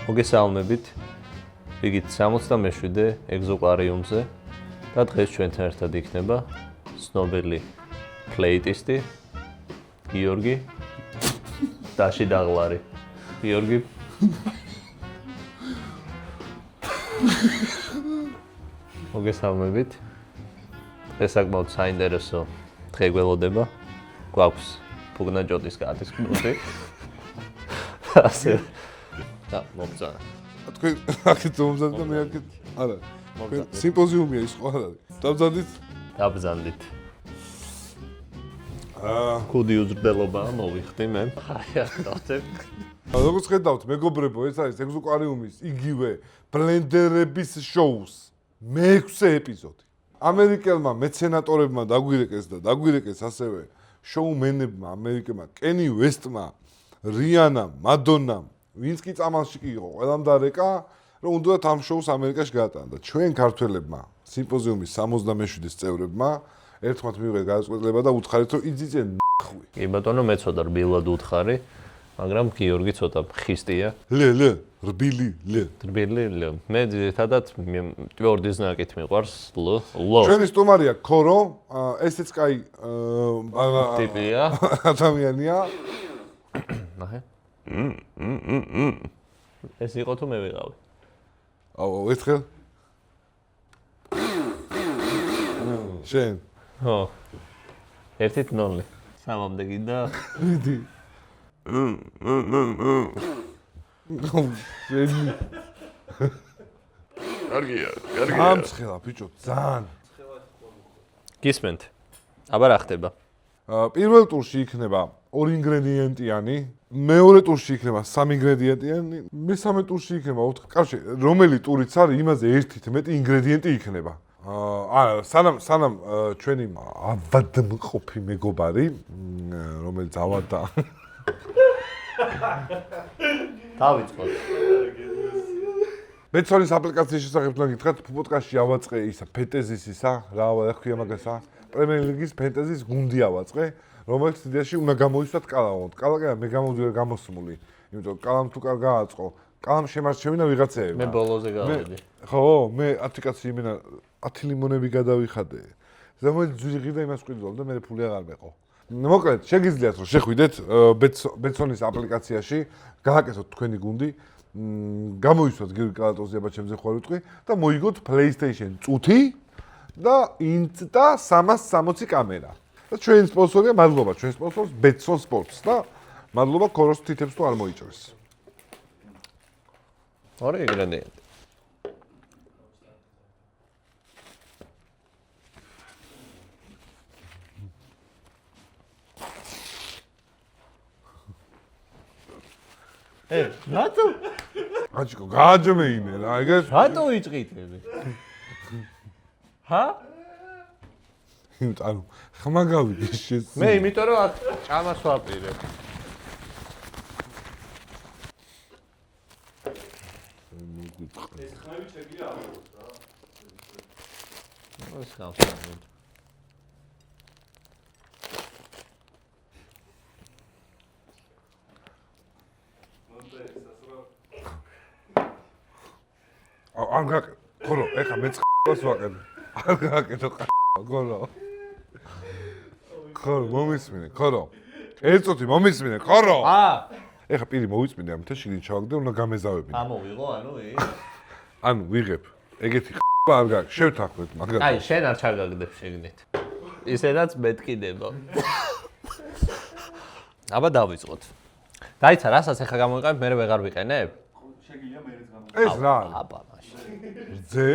მოგესალმებით. ვიგით 67-ე ეგზოკლარიუმზე და დღეს ჩვენთან ერთად იქნება ცნობილი ფლეიტისტი გიორგი დაში დაღლარი. გიორგი მოგესალმებით. ეს საკმაოდ საინტერესო დღე გველოდება. გვაქვს ფუგნაჯოტის კარტის კნუტი. ასე და მოგზაურა. თქვენ აქეთ მომზადეთ და მე აქეთ არა. სიმპოზიუმია ის ხო არ არის? დავზადით? დაბზანდით. კუდი უძრდელობა მოვიხდი მე. აი ახლა როგორც ხედავთ, მეგობრებო, ეს არის ეგზოკლარიუმის იგივე ბლენდერების შოუს მე-6 ეპიზოდი. ამერიკელმა მეცენატორებმა დაგვირეკეს და დაგვირეკეს ასევე შოუმენებმა ამერიკელმა კენი ვესტმა, რიანამ, მადონამ, ვინც კი წამალში კი იყო, ყველამ დარეკა, რომ უნდათ ამ შოუს ამერიკაში გაატანა და ჩვენ ქართველებმა, სიმპოზიუმის 67-ის წევრებმა ერთმანეთ მივიღეთ გადაწყვეტილება და უთხარით რომ იძიძენ ნახვი. კი ბატონო, მე ცოტა რბილად უთხარი, მაგრამ გიორგი ცოტა ხისტია. რბილი. მე ძირითადად ტვორდის ნაკით მიყვარს ლო. ჩვენი სტუმარია ქორო, ესეც კაი ტიპია. ადამიანია. ნახე. ეს იყო თუ მე ვიყავი? აუ, ერთხელ. შენ. ხო. 1-0. სამამდე გინდა? მიდი. კარგია. ამცხელა ბიჭო, ძალიან. გისმენთ. აბა რა ხდება? პირველ ტურში იქნება 2 ინგრედიენტიანი, მეორე ტურში იქნება 3 ინგრედიენტიანი, მესამე ტურში იქნება 4. კარში, რომელი ტურიც არის, იმაზე ერთით მეტი ინგრედიენტი იქნება. სანამ ჩვენი ავადმყოფი მეგობარი, რომელიც ავადა დავიწყოთ. ბეცონის აპლიკაციის შესახებ თქვენ გითხრათ, პოდკასტში ავაწყე ისა ფენტეზის ისა, რა ქვია მაგასა, პრემიერ ლიგის ფენტეზის გუნდი ავაწყე, რომელიც იდეაში უნდა გამოიცვათ კალავონთ. კალაკა მე გამოვიდა გამოსმული, იმიტომ რომ კალამ თუ კარგა აწყო, კალამ შემარჩევინა ვიღაცეები. მე ბოლოზე გავედი. ხო, მე 10 კაცი იმენა 10 ლიმონები გადავიხადე. ზემოთ ძვირი და იმას ყიდულობ და მე ფული აღარ მეყო. მოკლედ, შეგიძლიათ რომ შეხვიდეთ ბეცონის აპლიკაციაში, გააკეთოთ თქვენი გუნდი, გამოიცვათ გიორგი კალატოზიაბა ჩემზე ხوار ვიტყვი და მოიგოთ PlayStation წუთი და Insta 360 კამერა. და ჩვენი სპონსორია, მადლობა ჩვენ სპონსორს Betson Sports და მადლობა ქოროს თითებს თუ არ მოიჭრეს. ორი ინგრედიენტი. რატო? აჩიკო, გააჯმეინე რა, ეგეთ. რატო ვიჭყიტები? ჰა? ანუ ხმა გავიგე შენ. მე იმიტომ რომ აქ ჭამას ვაპირებ. ეს ხმები შეგია აღოს რა. ეს ხავსა. არ გაკეთე. ქორო, ეხა მე წყობას ვაყენე. არ გაკეთე ქორო. ქორო, მომისმინე, ქორო. ერთწუთი მომისმინე, ქორო. ეხა პირი მოვიწმინე ამ თეში ჩავაგდე, უნდა გამეზავებინე. ამოვიღო, ანუ ვიღებ. ეგეთი არ გაქვს. შევთანხმდეთ მაგას. აი, შენ არ ჩაგაგდებ შეგნით. ისედაც მეთკიდება. აბა დავიწყოთ. დაიცა, რასაც ეხა გამოიყენებ, მე ვეღარ ვიყენებ? შეგიძლია მეც გამოიყენო. ეს რა არის? აბა, მაშინ. რძე?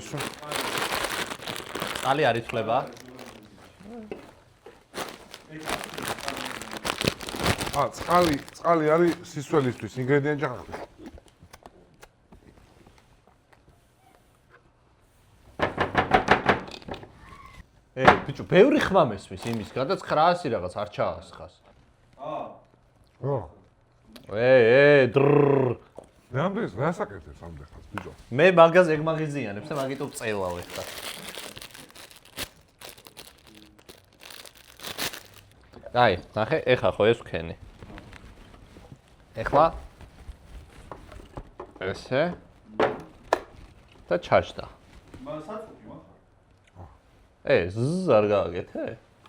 არის. წყალი არ ითვლება? წყალი არის სისველისთვის, ინგრედიენტი ხარ. ბიჭო, ბევრი ხმა მესმის იმის, გადაც 900 რაღაც არ ჩაასხას. დრ. ნამდვილად რასაკეთებს ამ დახას, ბიჭო? მე მაგას ეგ მაგიზიანებს და მაგიტო წელავ ეხლა. აი, ნახე, ეხა ხო ეს ვქენი. ეხლა ესე და ჩაჯდა. მაგრამ საწუხი მახარ. ზ არ გააკეთე?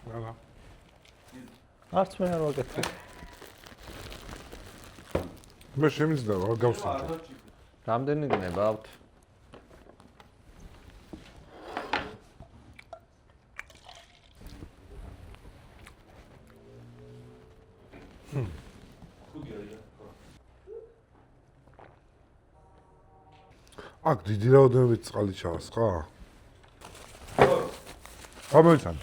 რა. არც მე არ ვაკეთე. მე შემიძლია რა გავსაჯო. რამდენი გნებავთ? აქ დიდი რაოდენობით წყალი ჩაასხა? გამოიცან.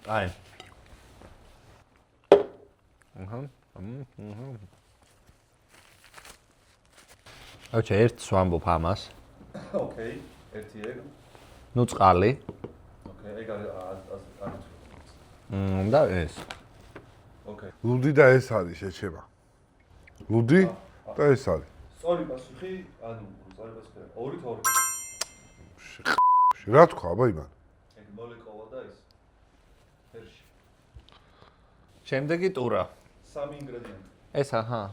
აი. აუჩა ერთს ვამბობ ამას. ოკეი, ერთი ეგ. ნუ წყალი. ოკეი, ეგ არის და ეს. ოკეი. ლუდი და ეს არის შეჩება. ლუდი და ეს არის. სწორი პასუხი, ანუ სწორი პასუხი. 2-2. რა თქვა, აბა იმან? ეგ მოლეკოლა და ეს. ფერში. შემდეგი ტურა. 3 ინგრედიენტი. ეს აჰა.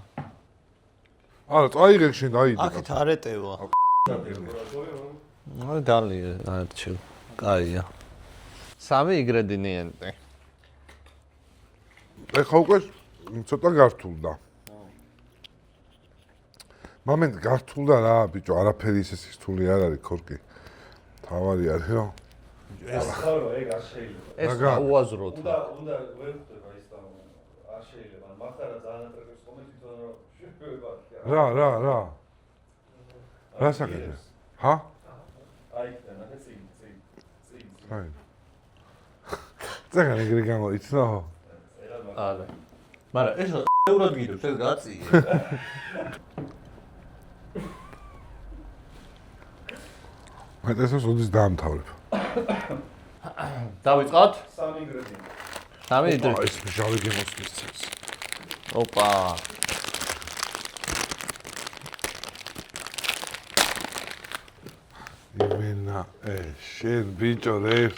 არა, წაიღე შენ დაიდე. აქეთ არეტევა. აი დალი არჩევ. კაია. 3 ინგრედიენტი. ეხა უკვე ცოტა გართულდა. მომენტ გართულდა რა, ბიჭო, არაფერი ისე სირთული არ არის ქორკი. თავარი არის, რომ ეს ხარო ეგ არ შეიძლება. ეს უაზროთ. უნდა ვერ ხდება ის და არ შეიძლება. მახარა ძალიან ატრაკებს ხოლმე თვითონ რომ შეგვება. რა. რა საკეთებს? ჰა? აი, ნახე წინ. აი. ზეგან ეგრე გამოიცნო? არა. მაგრამ ეს ევროდ გიდებს, ეს გაწიე. მე ესეც უდის დაამთავრებ. დავიწყოთ? 3 ინგრედიენტი. 3 ინგრედიენტი. ეს მჟავი გემოსწრებს. ოპა. იმენა, შენ ბიჭო რე.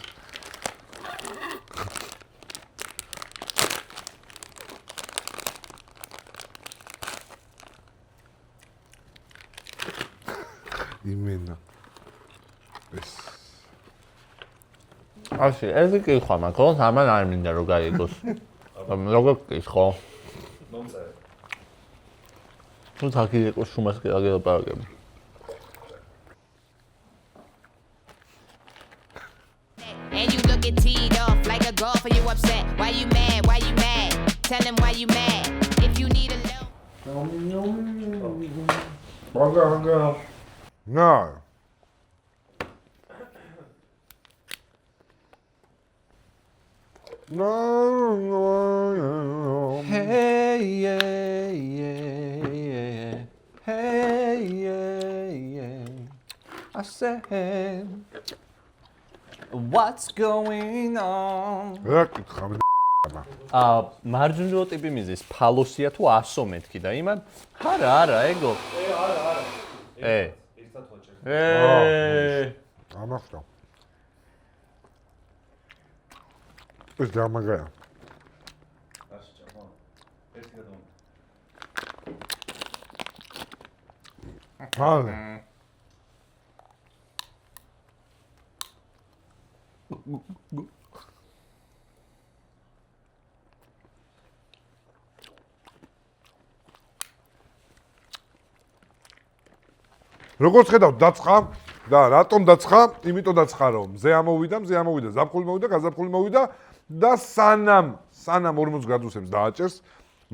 იმენა. ასე, ეს კი ხო, მაგრამ ამან არ მინდა რომ გაიგოს. როგორ გიხო? მომწერე. თუ თაკი იყოს შუმას კი აგელაპარაკები. And you looking teed off like a golfer, you upset. Why you mad? Why you mad? Tell him why you mad. If you need a loan. No. No. Hey, yeah. Hey, yeah. I said, what's going on? რა კითხავ? მარჯვნივ ტიპი მიზის ფალოსია თუ 100 მეთქი და იმან არა ეგო არა ერთად ვაჭერ ამახსოვ ეს დამაგაა არ შეჭამ ერთი გადავ ჰალე როგორც ხედავთ დაწყა და რატომ დაწყა? იმიტომ დაწყა რომ მზე ამოვიდა, ზაფხული მოვიდა, გაზაფხული მოვიდა და სანამ 40 გრადუსებს დააჭერს,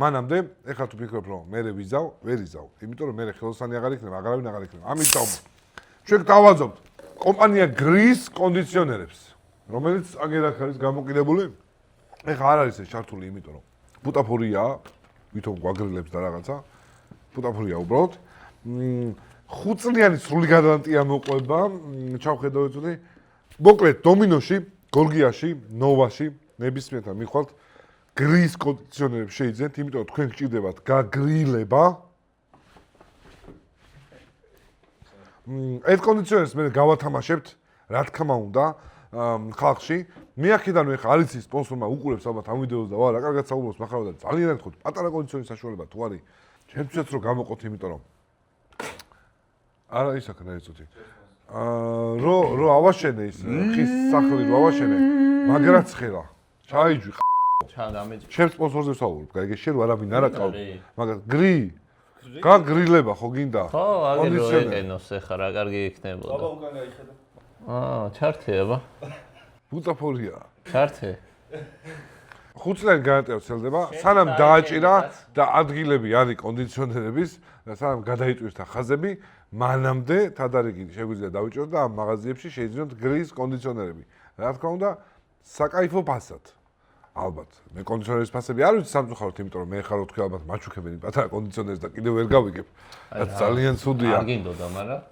მანამდე ეხლა თუ ფიქრობ რომ მე ვიზავ, ვერ იზავ, იმიტომ რომ მე ხელოსანი აღარ იქნება, აღარავინ აღარ იქნება. ამიტომ ჩვენ დავაძობთ კომპანია გრის კონდიციონერებს, რომელიც აგერახ არის გამოკიდებული. ეხლა არ არის ეს ჩართული, იმიტომ რომ ბუტაფორია, ვითომ გვაგრილებს და რაღაცა. ბუტაფორია უბრალოდ. 5 წლიანი სრული გარანტია მოყვება, ჩავხედავთ უცოდი. მოკლედ დომინოში, გორგიაში, ნოვაში, ნებისმიერთან მიხვალთ გრის კონდიციონერებს შეიძლება, იმიტომ რომ თქვენ გჭირდებათ გაგრილება. ეს კონდიციონერს მე გავათამაშებთ, რა თქმა უნდა, ხალხში. მე აქედანვე ხა არის ის სპონსორმა უყურებს ალბათ ამ ვიდეოს და ვარა, კარგად საუბრობს מחר და ძალიან ერთხელ პატარა კონდიციონერის საშუალება თუ არის. ჩემთვისაც რომ გამოყოთ, იმიტომ რომ არა ის აქ დაეწოთი. რო ავაშენე ის ხის სახლი რო ავაშენე, მაგრაც ხელა. ჩაიჯვი ჩადამეჯ. ჩემ სპონსორზე ვსაუბრობ, გაიგე შენ ვარავინ არ აკავ. მაგრამ გაგრილება ხო გინდა? ხო, აგერ რო ეყენოს ეხა რა კარგი იქნებოდა. აბა უკან გაიხედა. ჩართე აბა. ბუტაფორია. ჩართე. 5 წლიანი გარანტია ვრცელდება, სანამ დააჭირა და ადგილები არის კონდიციონერების და სანამ გადაიტვირთა ხაზები, მანამდე თადარიგი შეგვიძლია დავიჭიროთ და ამ მაღაზიებში შეიძინოთ გრის კონდიციონერები. რა თქმა უნდა, საკაიფო ფასად. ალბათ, მე კონდიციონერის ფასები არ ვიცი სამწუხაროდ, იმიტომ რომ მე ხარ თქვი ალბათ მაჩუქებენი პატარა კონდიციონერს და კიდევ ვერ გავიგებ. რაც ძალიან ცუდია. არ გინდოდა, მაგრამ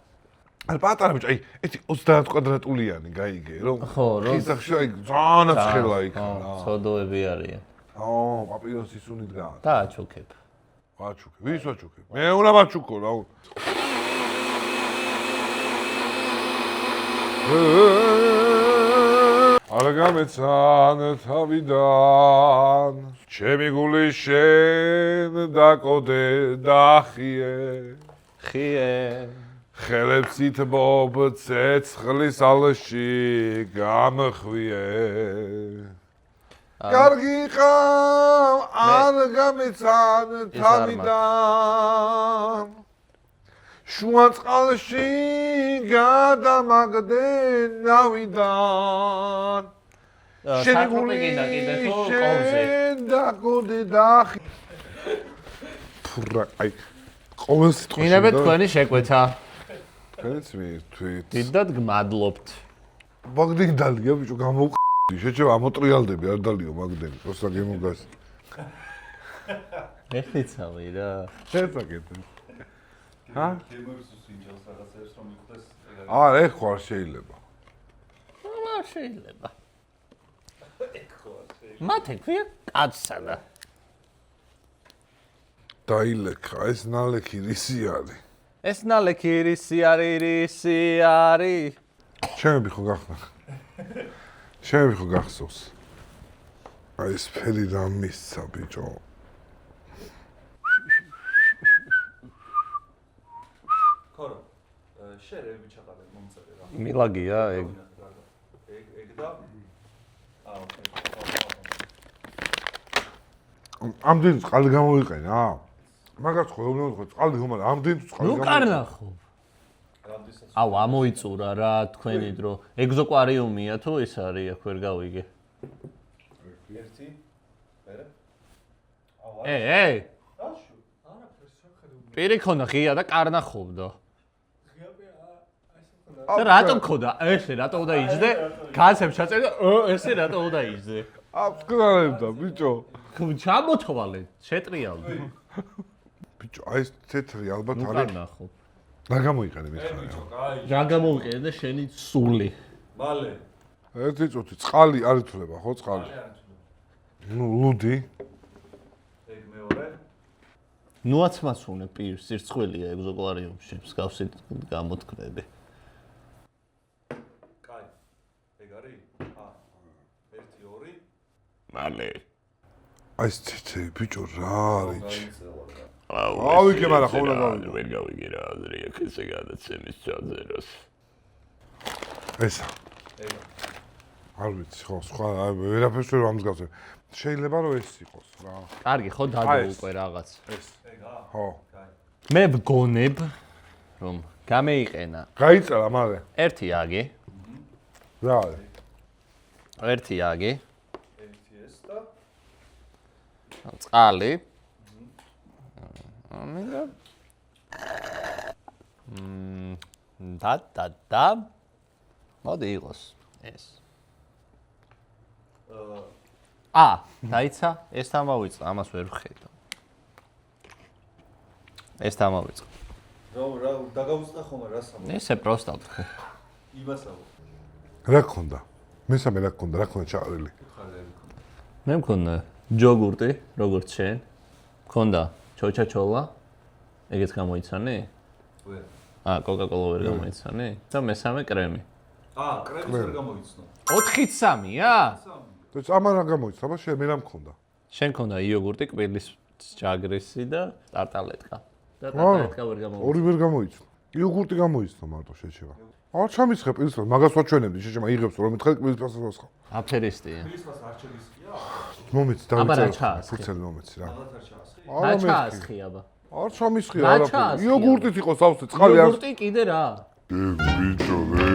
არ პატარა ბიჭო, აი, ერთი 30 კვადრატულიანი გაიგე, რომ ხო, რომ ხისახში აი ზანაც ხელა იქ. ცოდოები არიან. პაპიროსის უნით გაა. და აჩუქებ. ვაჩუქე, ვის ვაჩუქე? მე უნდა ვაჩუქო რა. არ გამეცან თავიდან ჩემი გული შენ დაკოდე დახიე ხიე ხელებსით ბობ ცეცხლის ალში გამხვიე კარგი ხარ არ გამეცან თავიდან შუა წყალში გადამაგდე ნავიდან შენი გული შენ დაკოდე დახი ფურა აი ყოველ სიტყვაში ინებეთ თქვენი შეკვეთა. თქვენიც მირთვით დიდად გმადლობთ. მაგდენ დალია ბიჭო გამოვყდი შეჭება ამოტრიალდები არ დალიო მაგდენ როცა გემოგას ეხიცავი რა. შეწაკეთე ჰა გემერს უსინჯავს რაღაცებს რომ მიხვდეს ეგ არა ეხო არ შეიძლება არ შეიძლება. მათე ქვია კაცსანა. დაილექა ეს ნალექი რისი არის ეს ნალექი რისი არის? ჩემები ხო გახსნა ჩემები ხო გახსოვს აი ეს ფერი რა მისცა ბიჭო ქორო შერები ჩაყარე მომწერე რა მილაგია ეგ. ეგ და ოკეი ამდენი წყალი გამოვიყენა მაგას ხო ეუბნებოდ ხო წყალი ხომ არა ამდენი წყალი ნუ კარნახო. რამდენსაც აუ ამოიწურა რა თქვენი დრო. ეგზოკვარიუმია თუ ეს არის აქ ვერ გავიგე. ერთი მერე აუ ე აშუ არაფერს შეხედავ პირი ქონდა ღია და კარნახობდა. ღია და რატომ ქონდა? ესე რატომ უნდა იჯდე? განცემ ჩაწერი და ესე რატომ უნდა იჯდე? აბსკრალებდა ბიჭო ჩამოთვალე, შეტრიალდი. ბიჭო აი ეს თეთრი ალბათ ნუ არის კარნახო. რა გამოიყენე მე ბიჭო კაი რა გამოვიყენე და შენი სული. მალე ერთი წუთი წყალი არ ითვლება ხო წყალი ნუ ლუდი ეგ მეორე ნუაც მასუნე პირს სირცხვილია ეგზოკვარიუმში მსგავსი გამოთქმები. კაი ეგ არის ერთი ორი მალე. აი ეს თეთრი ბიჭო რა არის გაიწელა ავიგე მაგრამ ხო უნდა გავიგე ვერ გავიგე რა აზრი აქ ესე გადაცემის ჩაძეროს. ესა ეგ არ ვიცი ხო სხვა ვერაფერს ვერ ამსგავსებ შეიძლება რომ ეს იყოს რა კარგი ხო დადო უკვე რაღაც. ეს ეგა ხო კაი მე ვგონებ რომ გამეიყენა გაიწელა მალე ერთი აგი, რა არის ერთი აგი, ერთი ეს და წყალი. ამიდა. და მოდი იყოს ეს. დაიცა, ეს დამავიწყო, ამას ვერ ვხედავ. ეს დამავიწყო. რა დაგავუწყდა ხომ რა სამო? ესე პროსტად. იმასაო. რა გქონდა? მესამე რა გქონდა? რა გქონდა ჩაყრილი? მე მქონდა ჯოგურტი, როგორც შენ. მქონდა ჩოჩაჩოლა. ეგეც გამოიცანი? ვერ. კოკა-კოლა ვერ გამოიცანი? და მესამე კრემი. კრემის ვერ გამოიცნო. 4-3-ია? ეს ამა რა გამოიცა? აბა შენ მე რა მქონდა? შენ მქონდა იოგურტი, კვირლის ჯაგრისი და ტარტალეტკა. და ტარტალეტკა ვერ გამოიცნო. ორი ვერ გამოიცნო. იოგურტი გამოიცნო მარტო შეჩება. არ ჩამისხე პირისპირ, მაგას ვაჩვენებდი, შეჩება იღებს რომ მითხარ პირისპირს ვასხავ. აფერისტია. ფილისფას არ ჩაგისხია? მომეც აბა რა დავიწერე. ჩაასხი? ფუცელი მომეც რა. ალბათ არ ჩაასხი? რა ჩაასხი აბა? არ ჩამისხია რა არაფერი. ჩაასხი? იოგურტით იყო სავსე, წყალი არ. იოგურტი კიდე რა? ბიჭო, რა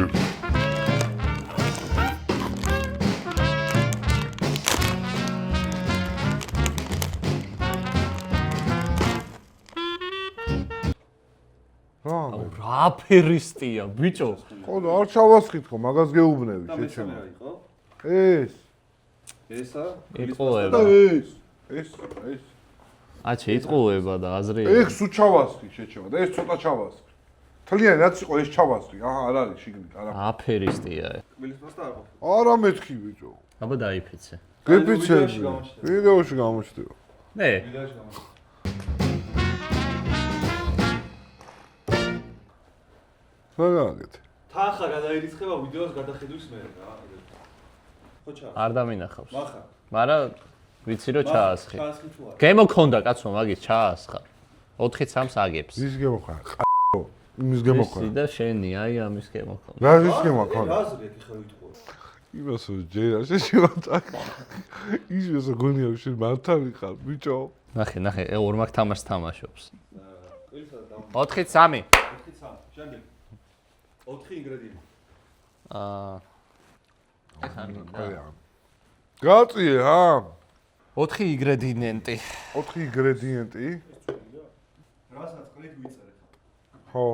აფერისტია, ბიჭო? ხო და არ ჩავასხით ხო, მაგას გეუბნები და შეჩება. მესამე რა იყო? ეს. ესა? იტყუება. ეს. აჩი იტყუება და აზრი. ეს უჩავასხი შეჩება და ეს ცოტა ჩავასხი. თლიანი რაც იყო ეს ჩავასხი. არ არის შიგნით, არა. აფერისტია. ფილისფას და არ ყოფილი. არა მეთქი ბიჭო. აბა დაიფიცე. გეფიცები. ვიდეოში გამოჩნდება. მე ვიდეოში გამოჩნდა. რა გაგეთ? თანხა გადაირიცხება ვიდეოს გადახედვის მერე რა. ხო ჩა. არ დამინახავს. მახა. მაგრამ ვიცი რომ ჩაასხი. ჩაასხი თუ არა? გემოქონდა კაცო მაგის ჩაასხა. 4-3-ს აგებს. ის გემოხარ. იმის გემოხარ. ისი და შენი, აი ამის გემოქონდა. რა ის გემოხარ? რა აზრი აქ ხა ვიტყო? იმას ჯერა შეშევა წაკ. ის ვესო გონია შენ მართალი ხარ, ბიჭო. ნახე, ორმაგ თამაშს თამაშობს. ყველისა და 4-3. 4-3. შემდეგ. 4 ინგრედიენტი. ეს არ მინდა. გაწიე რა? 4 ინგრედიენტი. 4 ინგრედიენტი? რასაც ყრით ვიწერეთ. ხო.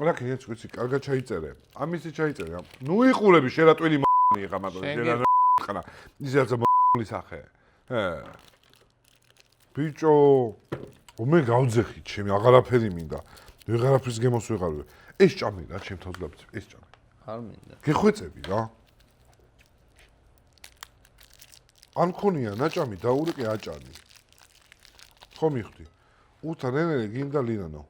რა კიდეც ვიცი, კარგად ჩაიწერე. ამისი ჩაიწერე. ნუ იყურები შერატვილი მ***ი ხა მაგ ჯერა ხანა. ისეაც მ***ი სახე. ბიჭო, მე გავძეხით, ჩემი აღარაფერი მინდა. ვეღარაფრის გემოს ვეღარ. ეს ჭამი რა, ჩემ თავს გაბიცე, ეს ჭამი. არ მინდა. გეხვეწები რა. ან ქონია ნაჭამი დაურეკე აჭანი. ხო მიხდი. უთა ნენე გინდა ლინანო.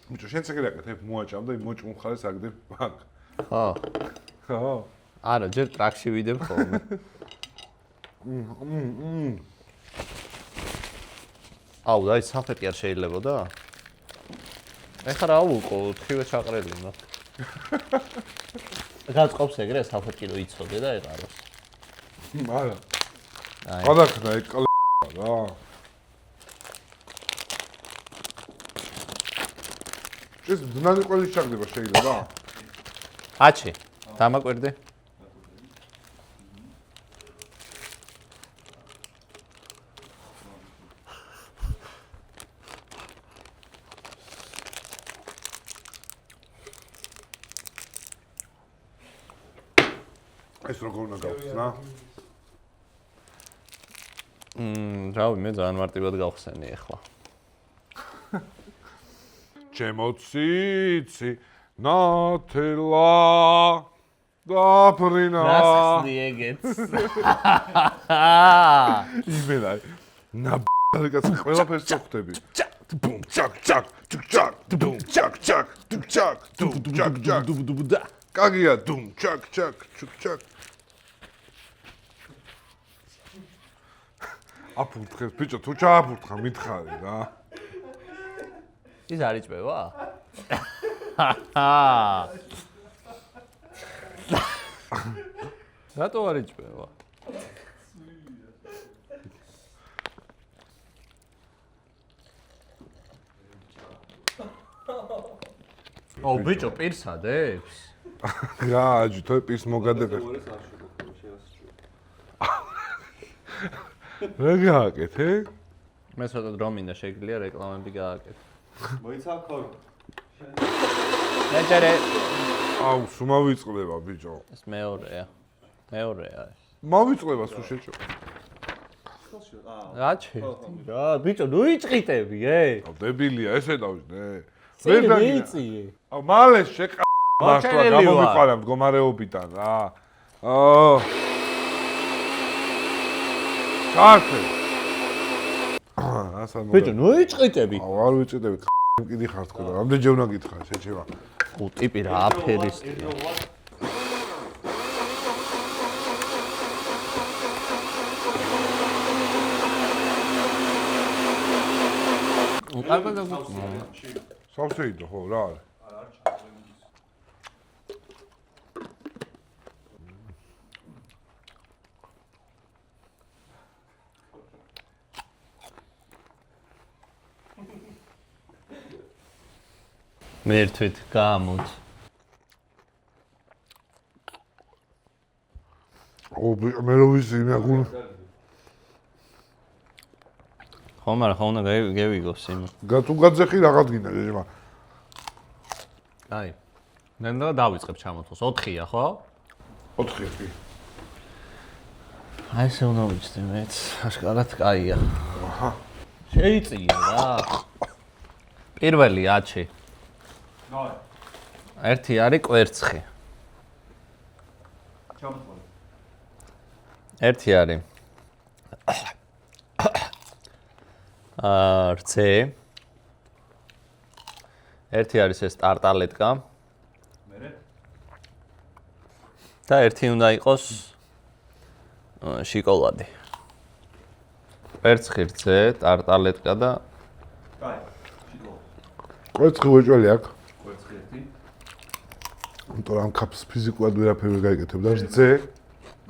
ბიჭო, შენ წეგრაკეთ, მოაჭამ და იმ მოჭმულ ხარეს აგდებ მაგ. ხო. ხო. არა, ჯერ ტრაქში ვიდებ ხოლმე. აუ, და ის საფეტი არ შეიძლებოდა? ეხლა რა უყო, თხივე ჩაყრელი მაგ. გაწყობს ეგრე საფეტი რო იცოდე და ეყაროს. არა. აი. გადახდა ეკლა რა. ეს დნანი ყველის ჩაგდება შეიძლება? აჩი, დამაკვირდი. ეს როგორ უნდა გავხსნა? რავი, მე ძალიან მარტივად გავხსენი ახლა. ჩემოციცი ნათელა დაფრინა. რასხდი ეგეც. იმენა. ნაბალიკაც ყველაფერს წოხდები. ბუმ ჩაკ ჩაკ ჩაკ ჩაკ დუმ ჩაკ ჩაკ დუმ ჩაკ დუმ ჩაკ ჩაკ დუბ. კაგია დუმ ჩაკ ჩაკ ჩაკ ჩაკ. აფურთხეს ბიჭო, თუ ჩააფურთხა მითხარი რა. ის არ იჭმევა? რატო არ იჭმევა? ო, ბიჭო, პირს ადებს? რა, აჯი, თუ პირს მოგადებ. რა გააკეთე? მე ცოტა დრო მინდა შეგვიძლია რეკლამები გააკეთო. მოიცა ქორო. მეჯერე აუ, სულ მავიწყდება ბიჭო. ეს მეორეა. მეორეა ეს. მავიწყდება სულ შეჭო. რა ჩერტი რა ბიჭო ნუ იჭყიტები აუ, დებილია, ესე დავждე. ვერ დაგიციე. აუ, მალე შეკა მართლა მოჩერილი ვარ. გამომიყარა მდგომარეობიდან რა. აო. ჩართე. ასა მო. ბიჭო ნუ იჭყიტები. აუ, არ ვიჭიდები. კიდი ხარ თქო და რამდენჯერ უნდა გითხრა, შეჩევა. უ ტიპი რა აფერისტია. უკარბა სავსეიდო ხო რა არის? მერთვით გამოთ. ო, მე რო ვიცი მე აგულ. ხო, მაგრამ ხო უნდა გევიგოს იმ. თუ გაძეხი რაღაც გინდა ჯეჯმა. აი. ნენდა დავიწყებ ჩამოთოს. 4-ია, ხო? 4 კი. აი ესე უნდა ვიჩნდე მეც. აშკარად კაია. აჰა. შეიწია რა. პირველი აჩი. ნაი. ერთი არის კვერცხი. ჩამოთვალე. ერთი არის რცე. ერთი არის ეს ტარტალეტკა. მერე? და ერთი უნდა იყოს შოკოლადი. კვერცხი, რცე, ტარტალეტკა და კაი. შიკოლადი. კვერცხი ვეჭველი აქვს. კვერცხი ერთი. იმიტომ რომ კაფს ფიზიკურად ვერაფერი ვერ გაიგეთებ და რძე.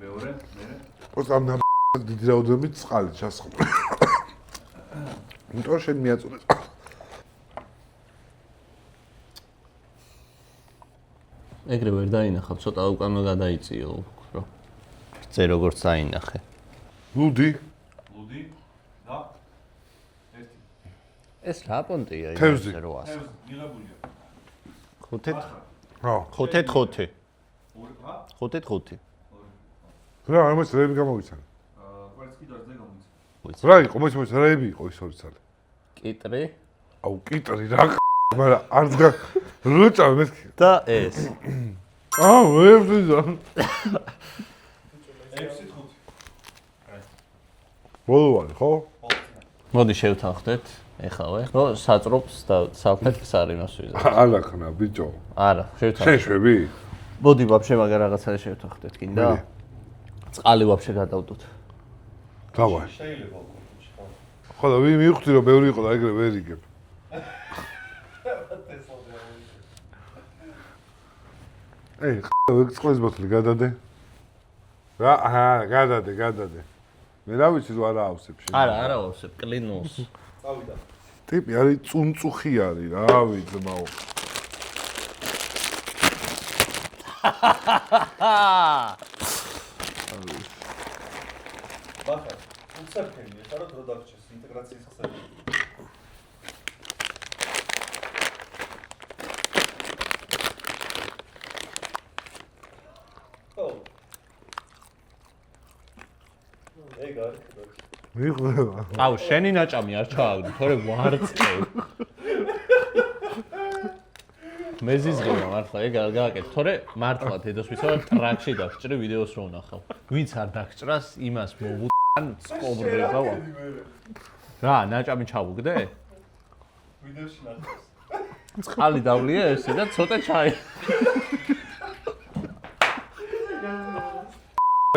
მეორე, მერე. კვერცხამ და დიდი რაოდენობით წყალი ჩასხმ. იმიტომ შენ მიაწოდე. ეგრე ვერ დაინახავ, ცოტა უკანო გადაიწიო უფრო. რძე როგორც დაინახე. ლუდი. ლუდი და ერთი. ეს რა პონტია თევზი. 800? მიღებულია. 5-ით? რა. 5-ით 5. ორი, რა? 5-ით 5. რა, ამას რეები გამოვიცან. კვერცხი და რძე გამოვიცე. რა იყო, მოიც რეები იყო ის ორი ცალი. კიტრი აუ, კიტრი რა, მაგრამ არც გა როჭა მე. და ეს. აუ, ვერდიზა. 6-5. ბოლო არის, ხო? მოდი შევთანხმდეთ. ეხავე. რო საწრობს და საფეთქს არ იმას ვიზა. არა ხნა, ბიჭო. არა, შევთანხმდეთ. შენ შვები? მოდი ვაფშე მაგარ რაღაცა შევთანხმდეთ, კიდე? წყალი ვაფშე გადავდოთ. დავაი. შეიძლება უკუჩი ხო? ხო და მივხვდი რომ ბევრი იყო და ეგრე ვერ იგებ. ეი, წყლის ბოთლი გადადე. რა, აჰა, გადადე. მე რა ვიცი რომ არა ავსებ შენ. არა ვავსებ კლინოს. წავიდა. ტიპი არის წუნწუხი არის, რა ვიცი ძმაო. ბახა, უცერფენია, საერთოდ დრო დაგჭეს ინტეგრაციის ხსები. ო. ეგ არის. მიხვდება. აუ, შენი ნაჭამი არ ჩააგდო, თორე ვარწე. მეზიზღება მართლა ეგ არ გააკეთე, თორე მართლა დედოს ვიცავ ტრაქში დაგჭრი ვიდეოს რო ვნახავ. ვინც არ დაგჭრას, იმას მოვუტან წობრება. რა, ნაჭამი ჩავუგდე? ვიდეოში ნახავს. წყალი დავლია ესე და ცოტა ჩაი.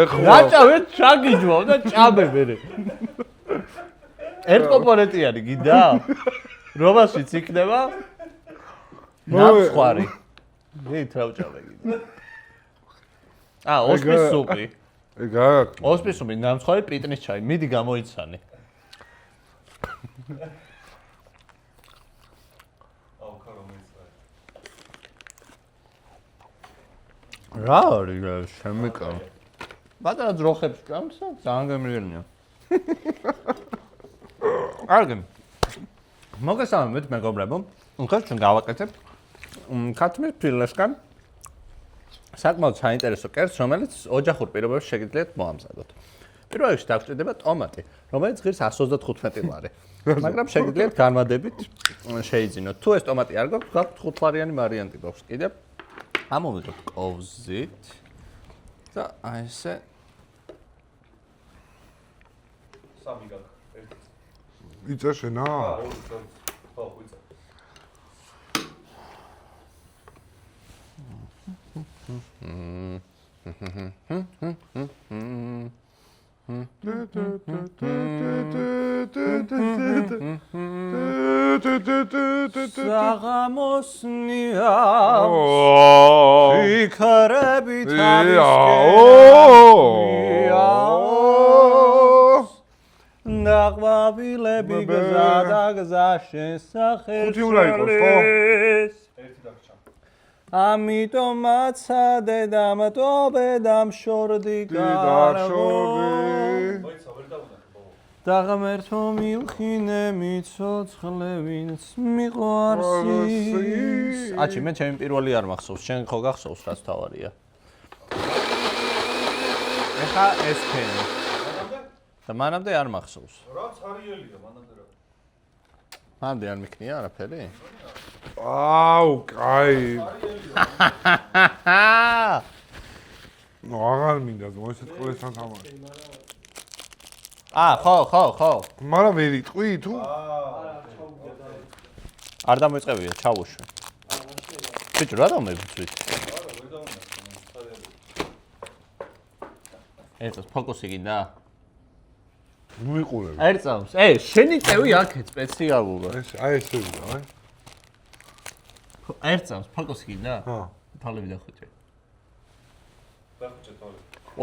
ნაჭამი ჩაგიჯვავ და ჭამე მერე. ერთ კომპონენტიანი გინდა? რომაშიც იქნება ნამსხვარი. დით რა ვჭამე გინდა. ოსპის სუპი. ეგ აქვს. ოსპის სუპი, ნამსხვარი, პიტნის ჩაი. მიდი გამოიცანე. აუ, ქარო მეცხრე. რა არის შემიკა? ბატონო ძროხებს ჭამს და ძალიან გემრიელია. კარგი. მოგესალმებით მეგობრებო. ახლა ჩვენ გავაკეთებთ ქათმის ფილესგან საკმაოდ საინტერესო კერძს, რომელიც ოჯახურ პირობებში შეგიძლიათ მოამზადოთ. პირველ რიგში დაგჭირდება ტომატი, რომელიც ღირს 135 ლარი. მაგრამ შეგიძლიათ განმადებით შეიძინოთ. თუ ეს ტომატი არ გვაქვს, გვაქვს 5-ლარიანი ვარიანტი გვაქვს კიდე. ამოვიღოთ კოვზით და აი ესე სამი გაქვს. ერთი. იწერ შენა? ორი წელი. ხო, ვიწერ. საღამოსნია იქრებით ნაღვავილები გზა გზა შესახებს ერთი დაგჭა. ამიტომაც დედამ ტობედამ შორდი გარღო მოიცა ვერ დავუნახე ბოლო. და ღმერთო მილხინე მიცოცხლე ვინც მიყვარს აჩი მე ჩემი პირველი არ მახსოვს შენ ხო გახსოვს რაც თავარია ეხა ეს ფენი და მანამდე არ მახსოვს რაც არიელია მანამდე რა. მანამდე არ მიქნია არაფერი აუ, კაი. ნუ აღარ მინდა მოიცეთ ყველასთან თამაში. ხო. მაგრამ ვერ იტყვი თუ? არ დამოიწყებია, ჩავუშვი. ბიჭო, რა დამოიფუძვით? ერთს ფოკუსი გინდა? მოიყურებ. ერთს. შენი წევი აქეთ სპეციალურად. აი ეს ვიდა, აი. ერთს ფოკუსი გინდა? ჰა. თალები დახუჭე. დახუჭე თვალები. ო.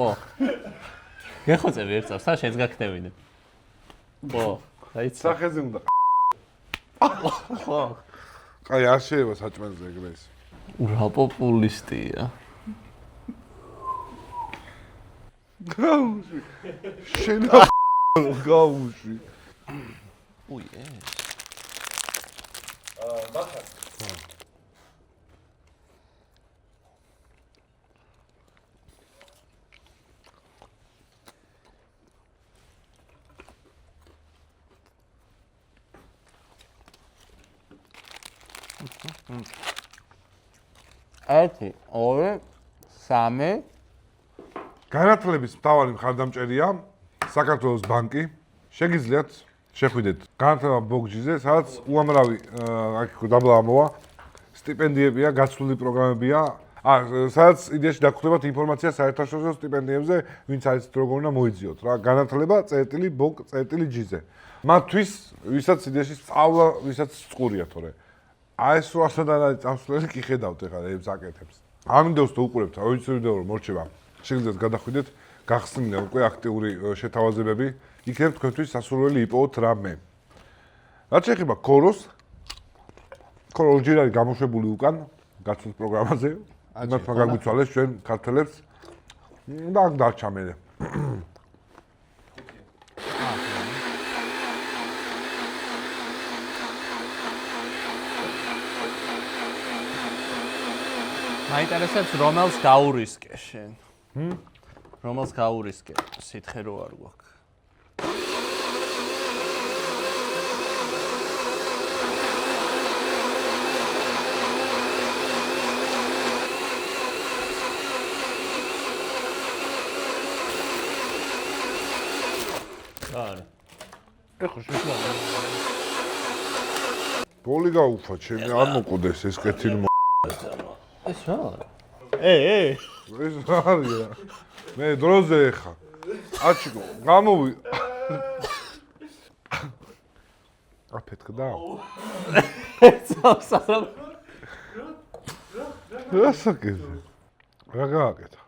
გეხოცები ერთს, სა შეც გაქნევინე. ო, დაიცა. სახეზე უნდა. ხო. კაი, არ შეიძლება საჭმელზე ეგრეს. რა პოპულისტია. გაუში. შენა გაუში. უიე. მახარ. ერთი, ორი, სამი. განათლების მთავარი მხარდამჭერია საქართველოს ბანკი. შეგიძლიათ შეხვიდეთ განათლება ბოგჯიზე, სადაც უამრავი აქ დაბლა ამოვა. სტიპენდიებია, გაცვლილი პროგრამებია. სადაც იდეაში დაგხვდებათ ინფორმაცია საერთაშორისო სტიპენდიებზე, ვინც არის როგორ უნდა მოიძიოთ რა. განათლება წერტილი.ბოგ.ჯ-ზე. მათთვის, ვისაც იდეაში სწავლა, ვისაც წყურია თორე. აი ეს რასადან არის წამსვლელი კი ხედავთ ეხლა ეს აკეთებს. ამ ვიდეოს თუ უყურებთ, აუდიო ვიდეო რომ მორჩება, შეგიძლიათ გადახვიდეთ, გახსნილია უკვე აქტიური შეთავაზებები, იქნებ თქვენთვის სასურველი იპოვოთ რამე. რაც შეეხება ქოროს, ქორო ჯერ არის გამოშვებული უკან გაცვლის პროგრამაზე. მართლა გაგვიცვალეს ჩვენ ქართველებს და აქ დარჩა მე. მაინტერესებს რომელს გაურისკე შენ. რომელს გაურისკე? სითხე რო არ გვაქვს. არა. ეხო შეშლა. ბოლი გაუფა, ჩემი არ მოკვდეს ეს კეთილი ეს რა არის? ეს არია. მე დროზე ეხა. აჩიკო, გამოვი. აფეთქდა? სამ. რა საკეთე? რა გააკეთა?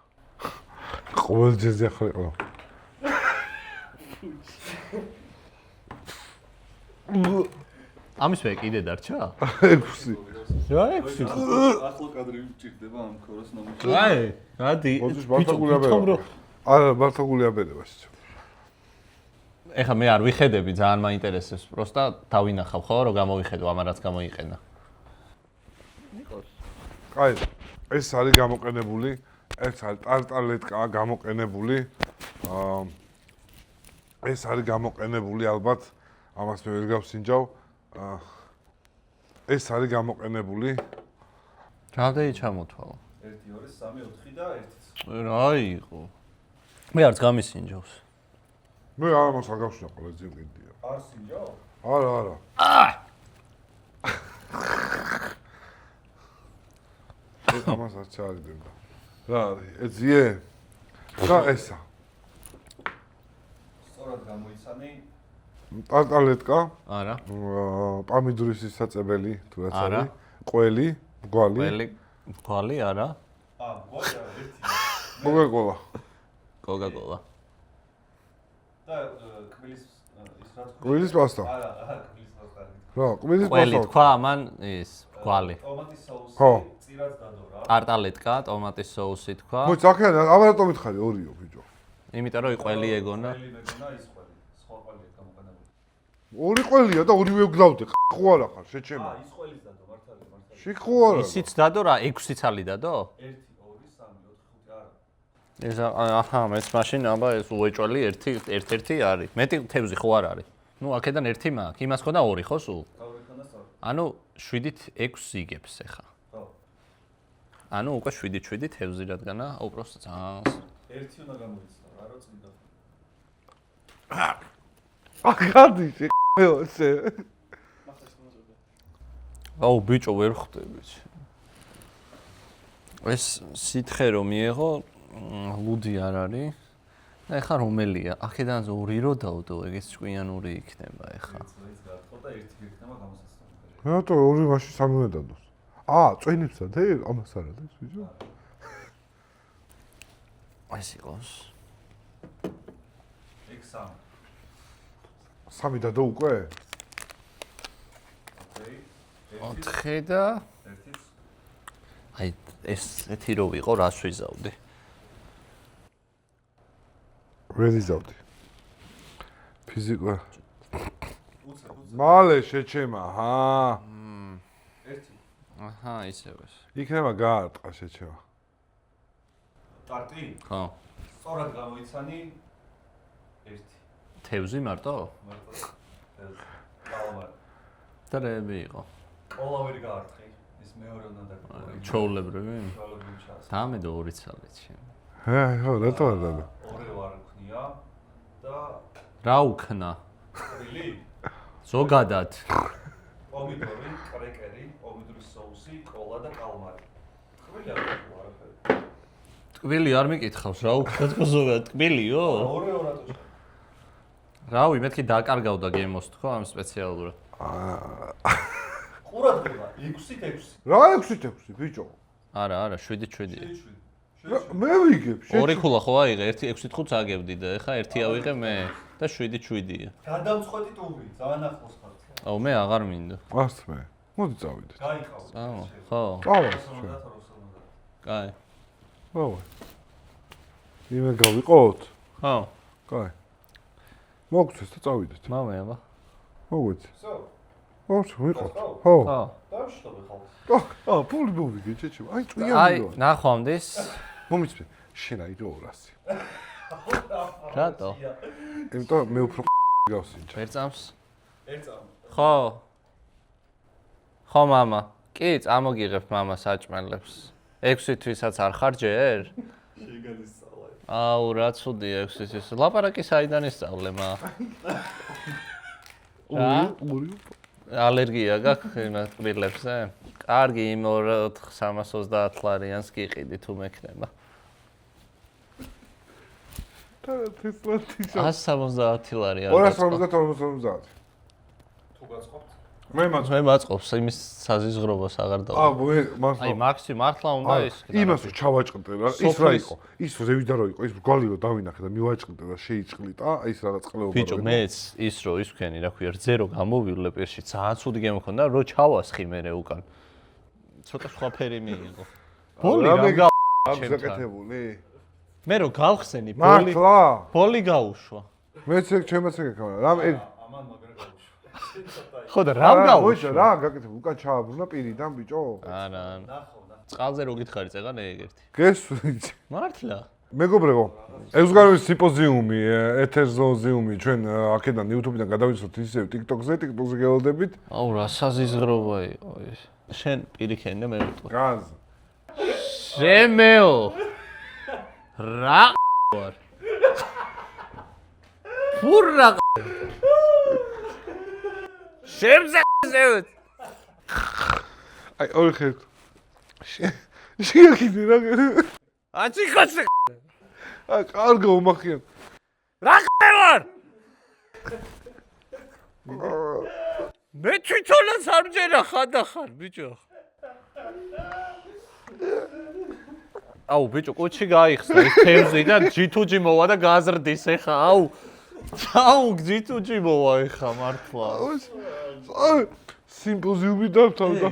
ყოველ ჯერზე ახლა. ამის მე კიდე დარჩა? 6. რა 6? ახლა კადრი მჭირდება ამ ქოროს ნამუშევარს. აი, გადი. მოძის მართაგული აბერება. არა, მართაგული აბერება. ეხლა მე არ ვიხედები, ძალიან მაინტერესებს, პროსტა დავინახავ ხო, რომ გამოვიხედო ამან რაც გამოიყენა. აი, ეს არის გამოყენებული, ეს არის ტარტალეტკაა გამოყენებული. ეს არის გამოყენებული ალბათ, ამას მე ვერ გავსინჯავ. ეს არის გამოყენებული. რამდენი ჩამოთვალა? 1 2 3 4 და 1. რა იყო? მე არც გამისინჯავს. მე ამას არ გავშნა ყველა ძიმკიდია. არ სინჯო? არა. ეს ამას არ ჩააგდებდა. რა არის? ეძიე? და ესა. სწორად გამოიცანი. ტარტალეტკა, არა. პამიდურის საწებელი თუ რაც არა. არის. ყველი, გვალი. ყვალი არა. გვარი არა 1. კოკაკოლა. კოკაკოლა. და კბილის ის რა თქვა? კბილის პასტა. არა, კბილის პასტა. რა, კბილის ყველი პასტა. თქვა ამან ის ყვალი. ტომატის соуსი, ხო. წირაც დადო რა. ტარტალეტკა, ტომატის соуსი თქვა. მოიც აქედან აბარატო მითხარი ორიო ბიჭო. იმიტომ რომ ყველი ეგონა. ყველი მეგონა ის ყველი. სხვა ყველი გამოყენებული. ორი ყველია და ორივე გდავდე. ხო არა ხარ, შეჩემა. ის ყველის დადო, მართალი. შიქო არა. ისიც დადო რა, 6 ცალი დადო? 1 2 3 4 5 არა. ეს აჰა, მეც მაშინ აბა ეს უეჭველი ერთ-ერთი არის. მეტი თევზი ხო არ არის? ნუ აქედან ერთი მაქვს, იმას ხოდა 2 ხო სულ? თავრიქონდა სწორ. ანუ 7-ით 6 იგებს ახლა. ხო. ანუ უკვე 7-7 თევზი რადგანა უბრალოდ ძალიან 1 უნდა გამოიცნო რა, რო წმინდა. აგადი შე. აუ ბიჭო ვერ ხვდებით. ეს სითხე რომ მიიღო ლუდი არ არის. და ეხა რომელია? აქედან 2 რო დავდო, ეგეც ჭკვიანური იქნება ეხა. ის გახო და 1 გიქნება გამოსასწორებელი. რატო ორი მაშინ სამი უნდა დადოს? წვენებსა და ამას არა და ეს ბიჭო. ეს იყოს. ეგ 3. სამი დადო უკვე? ოკეი. 4 და 1. აი ესეთი რო ვიყო, რას ვიზავდი? ვერ იზავდი. ფიზიკა. უცე. მალე შეჩემა, ჰა. 1. აჰა, ისევე. იქნება გაარტყა შეჩემა. ტარტი? ხო. სწორად გამოიცანი 1. თევზი მარტო? მარტო. კალამარი. და რეები იყო. ყოლა ვერ გაარტყი. ის მეორე უნდა დაგკოლა. ჩოულებრივი? ჩოულებრივი ჩას. დამე და 2 ცალიც. ხო, რატო არ დადო? ორი ვარ ქნია და რა უქნა? ხილი, ზოგადად. პომიდორი, კრეკერი, პომიდორის соуსი, კოლა და კალმარი. ხილი არ არაფერი. ტკბილი არ მიკითხავს, რა უქნა თქო ზოგადად ტკბილიო? ორი რატო? რავი, მეთქი დაკარგავდა გემოს თქო ამ სპეციალურად. ყურადღება 6-ით 6. რა 6-6 ბიჭო? არა, 7-7. მე ვიგებ, ორი ქულა ხო აიღე, 1-6-5 აგებდი და ეხა ერთი ავიღე მე და 7-7-ია. გადამწყვეტი ტუბი, ძალიან ახლოს ხარ. აუ მე აღარ მინდა. არც მე. მოდი წავიდეთ. გაიყავ. ხო. წავალ. კაი. რავი. იმე გავიყოთ? ხო. კაი. მოგწეს და წავიდეთ. მამე აბა. მოგვეცი. სო. ვიყოთ. ხო. ხო. დავშტობე ხალხს. ფული მოვიგე ჩეჩემ. აი აი, წვიანი ვარ. ნახვამდის. მომიწვე. შენ აი 200. რატო? იმიტომ მე უფრო გავსინჯა. ვერ წამს? ერთამ. ხო. ხო мама. კი, წამოგიღებ мама საჭმელებს. 6 თვისაც არ ხარ ჯერ? შეგადისწავლა. აუ, რა ცუდია 6 თვის. ლაპარაკი საიდან ისწავლე მა? ორი. ალერგია გაქვს იმას ტკბილებზე? კარგი, იმ 330 ლარიანს გიყიდი თუ მექნება. და თესლათი 170 ლარი არ 250. თუ გაწყობთ? მე მას მე მაწყობს იმის საზიზღრობას აღარ დავა. მე მას აი მაქსი მართლა უნდა ის იმას რომ ჩავაჭყდე რა ის რა იყო ის ზევიდა რო იყო ის გვალი რო დავინახე და მივაჭყდე და შეიჭყლიტა ის რაღაც ყლეობა ბიჭო მეც ის რო ის ვქენი რა ქვია რძერო გამოვივლე პირში ძალიან ცუდი გემოქონდა რო ჩავასხი მე უკან ცოტა სხვა ფერი მიიღო ბოლი რა აღზაკეთებული მე რო გავხსენი მართლა ბოლი გაუშვა მეც ეგ ჩემაც ეგ ეკავა. რამ ეგ ამან მაგრა გავუშვა. ხო და რამ მოიცა გავუშვა? რა გაკეთებ უკან ჩააბრუნა პირიდან ბიჭო? არა. ნახო, წყალზე რო გითხარი წეგან ეგერთი. გესვით. მართლა? მეგობრებო, ეგზგარის სიმპოზიუმი, ეთერზონზიუმი ჩვენ აქედან YouTube-დან გადავიცოთ ისევ TikTok-ზე, TikTok-ზე გელოდებით. აუ რა საზიზღრობა იყო ეს. შენ პირიქენ და მე ვიტყვი. გაზ. შემეო. რა ვარ? ფურა შემზე ზევთ. აი ორი ხერ. შეგაკიდე რა. აცი ხოცე. აი კარგო უმახიან. რა ვარ? მე თვითონაც არ მჯერა ხანდახარ ბიჭო. აუ ბიჭო კუჩი გაიხსნა ეს თევზიდან G2G მოვა და გაზრდის ეხა აუ. აუ G2G მოვა ეხა მართლა. აი სიმპოზიუმი დავთავდა.